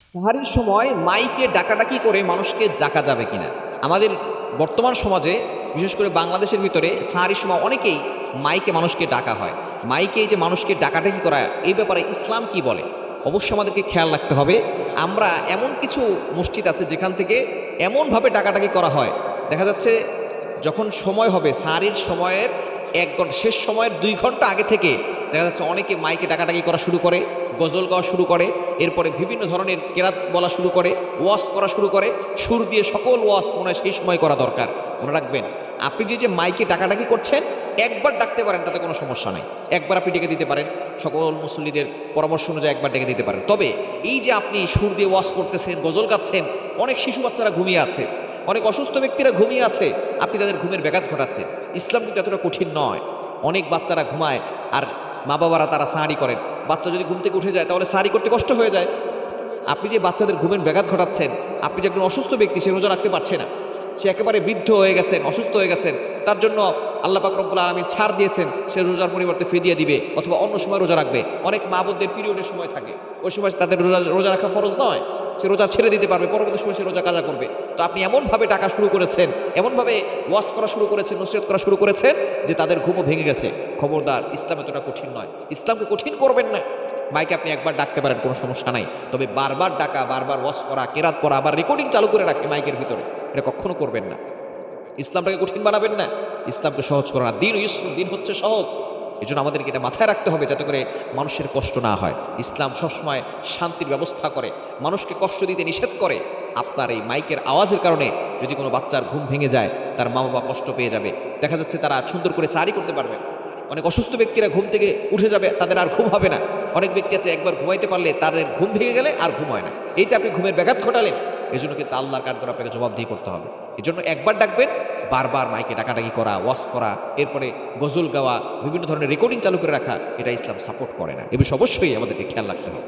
সাহারির সময় মাইকে ডাকাডাকি করে মানুষকে ডাকা যাবে কিনা? আমাদের বর্তমান সমাজে বিশেষ করে বাংলাদেশের ভিতরে সাহারির সময় অনেকেই মাইকে মানুষকে ডাকা হয়। মাইকে এই যে মানুষকে ডাকাডাকি করা, এই ব্যাপারে ইসলাম কি বলে? অবশ্যই আমাদেরকে খেয়াল রাখতে হবে। আমরা এমন কিছু মসজিদ আছে যেখান থেকে এমনভাবে ডাকাডাকি করা হয়, দেখা যাচ্ছে যখন সময় হবে সাহারির সময়ের 1 ঘন্টা, শেষ সময়ের 2 ঘন্টা আগে থেকে দেখা যাচ্ছে অনেকে মাইকে ডাকাডাকি করা শুরু করে, গজল গাওয়া শুরু করে, এরপরে বিভিন্ন ধরনের কেরাত বলা শুরু করে, ওয়াজ করা শুরু করে। সুর দিয়ে সকল ওয়াজ মনে হয় সেই সময় করা দরকার। মনে রাখবেন, আপনি যে মাইকে ডাকাডাকি করছেন, একবার ডাকতে পারেন, তাতে কোনো সমস্যা নেই। একবার আপনি ডেকে দিতে পারেন, সকল মুসল্লিদের পরামর্শ অনুযায়ী একবার ডেকে দিতে পারেন। তবে এই যে আপনি সুর দিয়ে ওয়াজ করতেছেন, গজল গাচ্ছেন, অনেক শিশু বাচ্চারা ঘুমিয়ে আছে, অনেক অসুস্থ ব্যক্তিরা ঘুমিয়ে আছে, আপনি তাদের ঘুমের ব্যাঘাত ঘটাচ্ছেন। ইসলাম কিন্তু এতটা কঠিন নয়। অনেক বাচ্চারা ঘুমায় আর মা বাবারা তারা সাহারি করেন। বাচ্চা যদি ঘুম থেকে উঠে যায় তাহলে সাহারি করতে কষ্ট হয়ে যায়। আপনি যে বাচ্চাদের ঘুমের ব্যাঘাত ঘটাচ্ছেন, আপনি যে একজন অসুস্থ ব্যক্তি, সে রোজা রাখতে পারছে না, সে একেবারে বৃদ্ধ হয়ে গেছেন, অসুস্থ হয়ে গেছেন, তার জন্য আল্লাহ পাক রব্বুল আলামিন ছাড় দিয়েছেন, সে রোজার পরিবর্তে ফিদিয়া দিবে অথবা অন্য সময় রোজা রাখবে। অনেক মা বোনদের পিরিয়ডের সময় থাকে, ওই সময় তাদের রোজা রাখা ফরজ নয়, সে রোজা ছেড়ে দিতে পারবে, পরবর্তী সময় সে রোজা কাজা করবে। তো আপনি এমনভাবে টাকা শুরু করেছেন, এমনভাবে ওয়াজ করা শুরু করেছেন, নসিহত করা শুরু করেছেন যে তাদের ঘুমও ভেঙে গেছে। খবরদার, ইসলাম এতটা কঠিন নয়, ইসলামকে কঠিন করবেন না। মাইকে আপনি একবার ডাকতে পারেন, কোনো সমস্যা নাই, তবে বারবার ডাকা, বারবার ওয়াজ করা, কেরাত পড়া, আবার রেকর্ডিং চালু করে রাখে মাইকের ভিতরে, এটা কখনো করবেন না। ইসলামটাকে কঠিন বানাবেন না, ইসলামকে সহজ করো না। দিন ইসলাম, দিন হচ্ছে সহজ। এই জন্য আমাদেরকে এটা মাথায় রাখতে হবে যাতে করে মানুষের কষ্ট না হয়। ইসলাম সবসময় শান্তির ব্যবস্থা করে, মানুষকে কষ্ট দিতে নিষেধ করে। আপনার এই মাইকের আওয়াজের কারণে যদি কোনো বাচ্চার ঘুম ভেঙে যায়, তার মা বাবা কষ্ট পেয়ে যাবে। দেখা যাচ্ছে তারা সুন্দর করে সাহারি করতে পারবে। অনেক অসুস্থ ব্যক্তিরা ঘুম থেকে উঠে যাবে, তাদের আর ঘুম হবে না। অনেক ব্যক্তি আছে একবার ঘুমাইতে পারলে তাদের ঘুম ভেঙে গেলে আর ঘুম হয় না। এই যে আপনি ঘুমের ব্যাঘাত ঘটালেন, এই জন্য কিন্তু আল্লাহর কাঠ করে আপনাকে জবাবদিহি করতে হবে। এই জন্য একবার ডাকবেন, বারবার মাইকে ডাকাডাকি করা, ওয়াজ করা, এরপরে গজল গাওয়া, বিভিন্ন ধরনের রেকর্ডিং চালু করে রাখা, এটা ইসলাম সাপোর্ট করে না। এ বিষয়ে অবশ্যই আমাদেরকে খেয়াল রাখতে হবে।